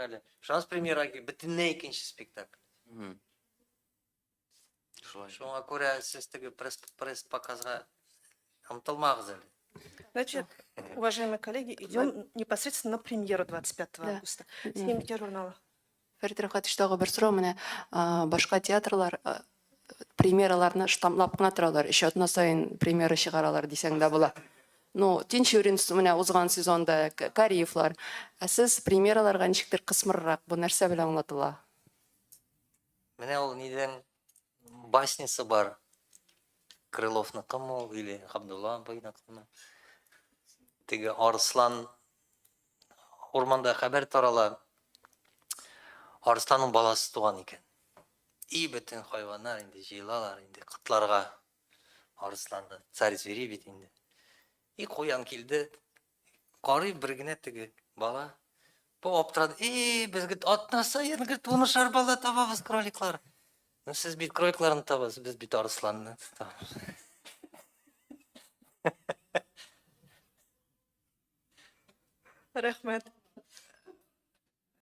әлі. Шанс премьераға бітінне екінші спектакль. Шоңа көре сіз тігі пресс-показға ұмтылмағыз әлі. Значит, уважаемые коллеги, идем непосредственно на премьеру 25 августа. Съемки журнала. Фәрит Рахатович, тағы бір сұрау, міне башқа театрлар премьераларны штамлап қына тұралар, счетына сайын премьера шығаралар десең де болады. Ну, Тинчурин міне узған сезонда Кариевлар. Сіз премьераларға нешіктер қысмырырақ, бұл нәрсе біле аңлатыла? Міне ол неден баснесі бар. Крыловны қымыл, или Абдулла байны қымыл. Теге Арыслан орманда хабар тарала. Арысланның баласы туған екен. И бітін хайвандар инде жиылалар, инде қытларға Арысланды царь звери бит инде. И қоян келді, қарай біргіне теге бала. Бұл аптырады, бізгі атнаса, енді оны шар бала табабыз кроликлар. Ну, сіз бит кроликларын табасыз, біз бит Арысланны табамыз. Рахмет.